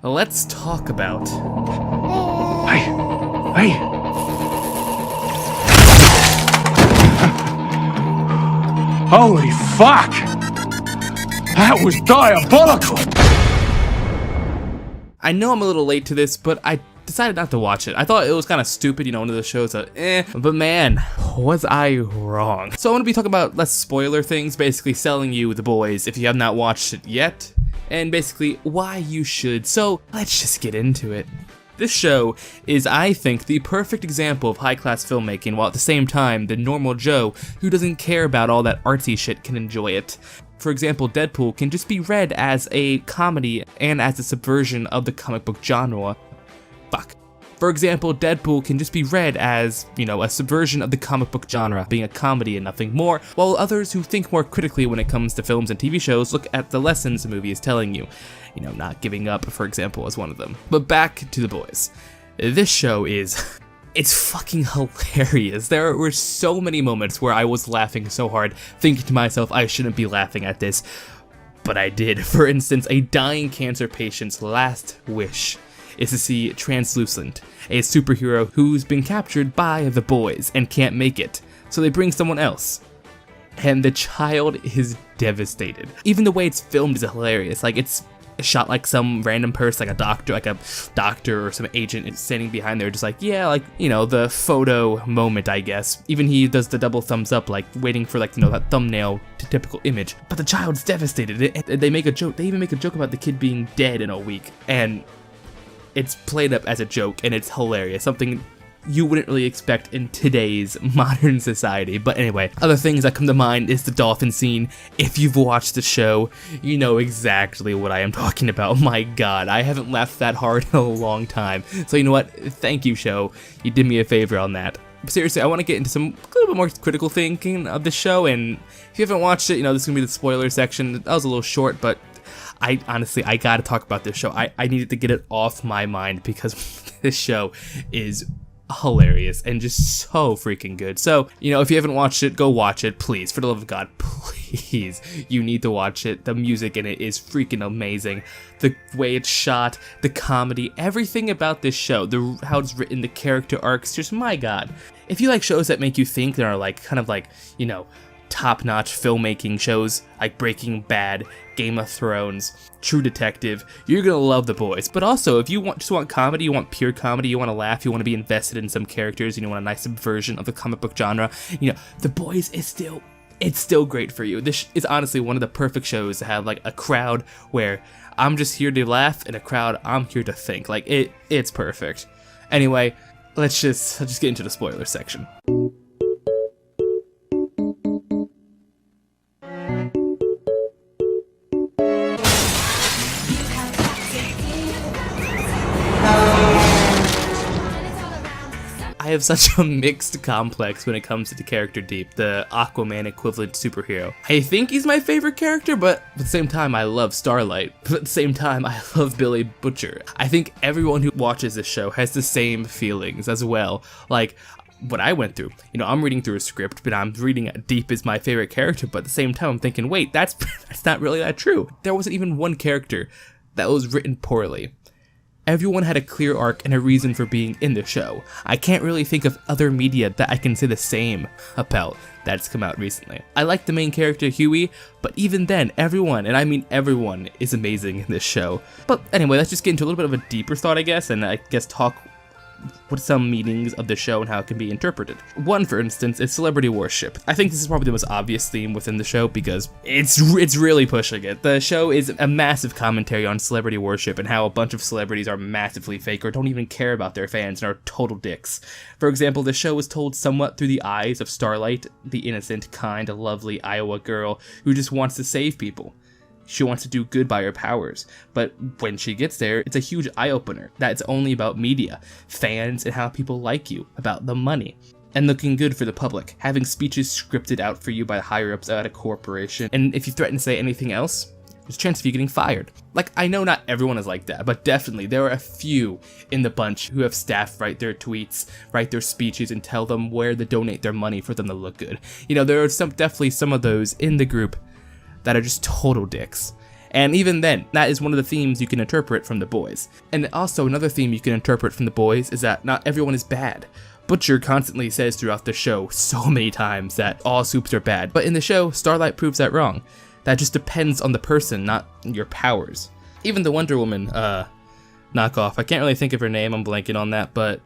let's talk about... Hey! Hey! Holy fuck! That was diabolical! I know I'm a little late to this, but I decided not to watch it. I thought it was kind of stupid, you know, one of those shows that, but man, was I wrong. So I want to be talking about less spoiler things, basically selling you The Boys if you have not watched it yet, and basically why you should. So let's just get into it. This show is, I think, the perfect example of high-class filmmaking, while at the same time, the normal Joe who doesn't care about all that artsy shit can enjoy it. For example, Deadpool can just be read as a comedy and as a subversion of the comic book genre. For example, Deadpool can just be read as, you know, a subversion of the comic book genre, being a comedy and nothing more, while others who think more critically when it comes to films and TV shows look at the lessons the movie is telling you. You know, not giving up, for example, is one of them. But back to The Boys. This show is... it's fucking hilarious. There were so many moments where I was laughing so hard, thinking to myself, I shouldn't be laughing at this. But I did. For instance, a dying cancer patient's last wish is to see Translucent, a superhero who's been captured by the boys and can't make it, so they bring someone else. And the child is devastated. Even the way it's filmed is hilarious. Like, it's shot like some random person, like a doctor or some agent is standing behind there just like, yeah, like, you know, the photo moment, I guess. Even he does the double thumbs up, like waiting for, like, you know, that thumbnail to typical image. But the child's devastated. They make a joke. They even make a joke about the kid being dead in a week, and it's played up as a joke, and it's hilarious. Something you wouldn't really expect in today's modern society. But anyway, other things that come to mind is the Dolphin Scene. If you've watched the show, you know exactly what I am talking about. My god, I haven't laughed that hard in a long time. So you know what? Thank you, show. You did me a favor on that. But seriously, I want to get into some little bit more critical thinking of the show, and if you haven't watched it, you know, this is going to be the spoiler section. That was a little short, but I gotta talk about this show. I needed to get it off my mind because this show is hilarious and just so freaking good. So, you know, if you haven't watched it, go watch it, please. For the love of God, please. You need to watch it. The music in it is freaking amazing. The way it's shot, the comedy, everything about this show, how it's written, the character arcs, just my god. If you like shows that make you think, that are like, kind of like, you know, top-notch filmmaking shows like Breaking Bad, Game of Thrones, True Detective, you're gonna love The Boys. But also, if you just want comedy, you want pure comedy, you want to laugh, you want to be invested in some characters, you want a nice subversion of the comic book genre, you know, The Boys is still great for you. This is honestly one of the perfect shows to have, like, a crowd where I'm just here to laugh, and a crowd I'm here to think. Like, it's perfect. Anyway, let's just get into the spoiler section. I have such a mixed complex when it comes to the character Deep, the Aquaman equivalent superhero. I think he's my favorite character, but at the same time I love Starlight. But at the same time I love Billy Butcher. I think everyone who watches this show has the same feelings as well. Like, what I went through. You know, I'm reading through a script, but I'm reading Deep is my favorite character, but at the same time I'm thinking, wait, that's not really that true. There wasn't even one character that was written poorly. Everyone had a clear arc and a reason for being in the show. I can't really think of other media that I can say the same about that's come out recently. I like the main character Huey, but even then, everyone, and I mean everyone, is amazing in this show. But anyway, let's just get into a little bit of a deeper thought, I guess, and I guess talk what are some meanings of the show and how it can be interpreted. One, for instance, is celebrity worship. I think this is probably the most obvious theme within the show because it's really pushing it. The show is a massive commentary on celebrity worship and how a bunch of celebrities are massively fake or don't even care about their fans and are total dicks. For example, the show is told somewhat through the eyes of Starlight, the innocent, kind, lovely Iowa girl who just wants to save people. She wants to do good by her powers, but when she gets there, it's a huge eye-opener that it's only about media, fans, and how people like you, about the money, and looking good for the public, having speeches scripted out for you by higher-ups at a corporation, and if you threaten to say anything else, there's a chance of you getting fired. Like, I know not everyone is like that, but definitely there are a few in the bunch who have staff write their tweets, write their speeches, and tell them where to donate their money for them to look good. You know, there are definitely some of those in the group that are just total dicks. And even then, that is one of the themes you can interpret from The Boys. And also another theme you can interpret from The Boys is that not everyone is bad. Butcher constantly says throughout the show so many times that all soups are bad, but in the show, Starlight proves that wrong. That just depends on the person, not your powers. Even the Wonder Woman knockoff, I can't really think of her name, I'm blanking on that, but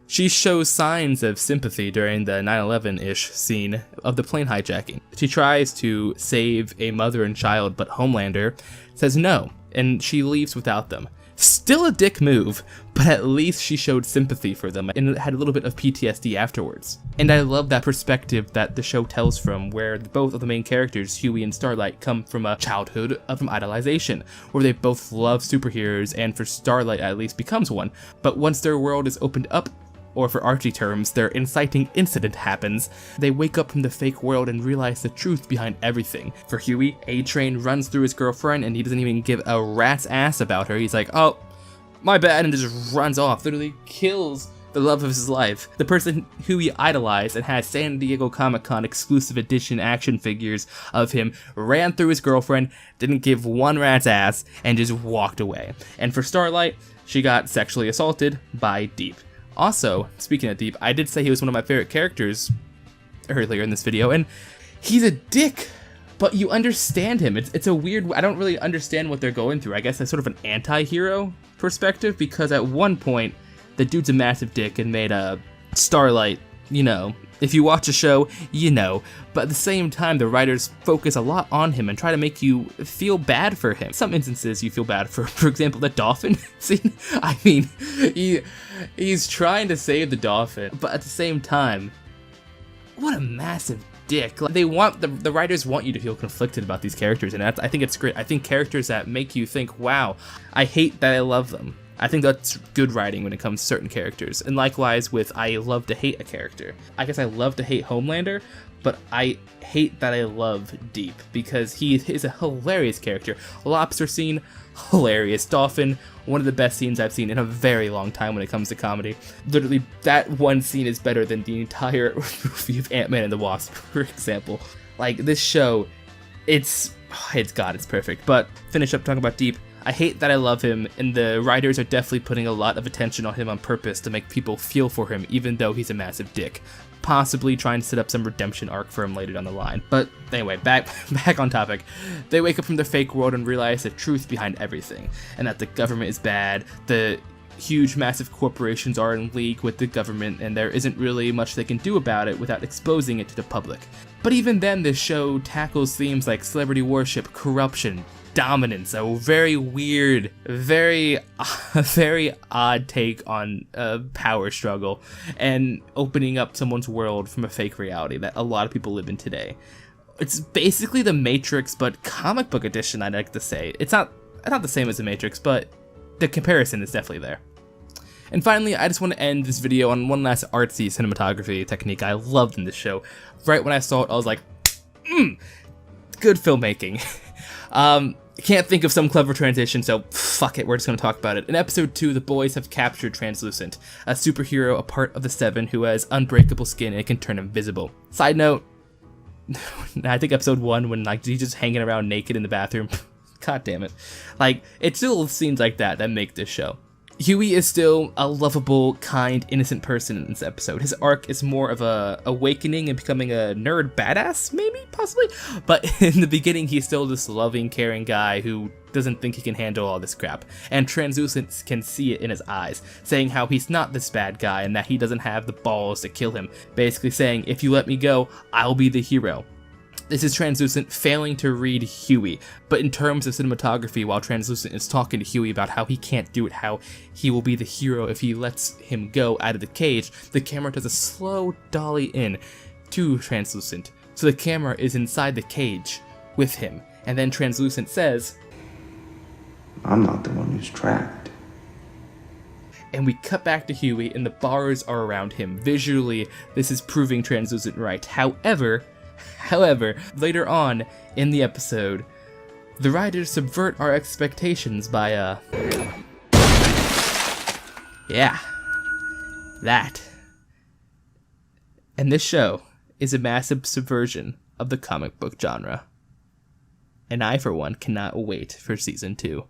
she shows signs of sympathy during the 9/11-ish scene of the plane hijacking. She tries to save a mother and child, but Homelander says no, and she leaves without them. Still a dick move, but at least she showed sympathy for them and had a little bit of PTSD afterwards. And I love that perspective that the show tells from, where both of the main characters, Huey and Starlight, come from a childhood of idolization, where they both love superheroes, and for Starlight at least becomes one. But once their world is opened up, or for Archie terms, their inciting incident happens, they wake up from the fake world and realize the truth behind everything. For Huey, A-Train runs through his girlfriend and he doesn't even give a rat's ass about her. He's like, oh, my bad, and just runs off, literally kills the love of his life. The person Huey idolized and has San Diego Comic-Con exclusive edition action figures of him ran through his girlfriend, didn't give one rat's ass, and just walked away. And for Starlight, she got sexually assaulted by Deep. Also, speaking of Deep, I did say he was one of my favorite characters earlier in this video, and he's a dick, but you understand him. It's a weird, I don't really understand what they're going through. I guess that's sort of an anti-hero perspective, because at one point, the dude's a massive dick and made a Starlight, you know. If you watch a show, you know. But at the same time, the writers focus a lot on him and try to make you feel bad for him. Some instances you feel bad for example, the Dolphin scene. I mean, he's trying to save the Dolphin, but at the same time, what a massive dick. Like, they want, the writers want you to feel conflicted about these characters, and I think it's great. I think characters that make you think, wow, I hate that I love them. I think that's good writing when it comes to certain characters. And likewise with I love to hate a character. I guess I love to hate Homelander, but I hate that I love Deep, because he is a hilarious character. Lobster scene, hilarious. Dolphin, one of the best scenes I've seen in a very long time when it comes to comedy. Literally, that one scene is better than the entire movie of Ant-Man and the Wasp, for example. Like, this show, it's perfect. But finish up talking about Deep. I hate that I love him, and the writers are definitely putting a lot of attention on him on purpose to make people feel for him, even though he's a massive dick. Possibly trying to set up some redemption arc for him later down the line. But anyway, back on topic. They wake up from their fake world and realize the truth behind everything, and that the government is bad, the huge massive corporations are in league with the government, and there isn't really much they can do about it without exposing it to the public. But even then, this show tackles themes like celebrity worship, corruption, dominance, a very weird, very odd take on a power struggle, and opening up someone's world from a fake reality that a lot of people live in today. It's basically the Matrix, but comic book edition, I'd like to say. It's not the same as the Matrix, but the comparison is definitely there. And finally, I just want to end this video on one last artsy cinematography technique I loved in this show. Right when I saw it, I was like, good filmmaking. Can't think of some clever transition, so fuck it, we're just going to talk about it. In episode 2, the boys have captured Translucent, a superhero, a part of the Seven, who has unbreakable skin and can turn invisible. Side note, I think episode 1, when like he's just hanging around naked in the bathroom, god damn it. Like, it's still scenes like that make this show. Huey is still a lovable, kind, innocent person in this episode. His arc is more of a awakening and becoming a nerd badass, maybe, possibly? But in the beginning, he's still this loving, caring guy who doesn't think he can handle all this crap. And Translucent can see it in his eyes, saying how he's not this bad guy and that he doesn't have the balls to kill him. Basically saying, if you let me go, I'll be the hero. This is Translucent failing to read Huey, but in terms of cinematography, while Translucent is talking to Huey about how he can't do it, how he will be the hero if he lets him go out of the cage, the camera does a slow dolly in to Translucent, so the camera is inside the cage with him, and then Translucent says, I'm not the one who's trapped. And we cut back to Huey, and the bars are around him. Visually, this is proving Translucent right. However, later on in the episode, the writers subvert our expectations by, yeah, that. And this show is a massive subversion of the comic book genre. And I, for one, cannot wait for season 2.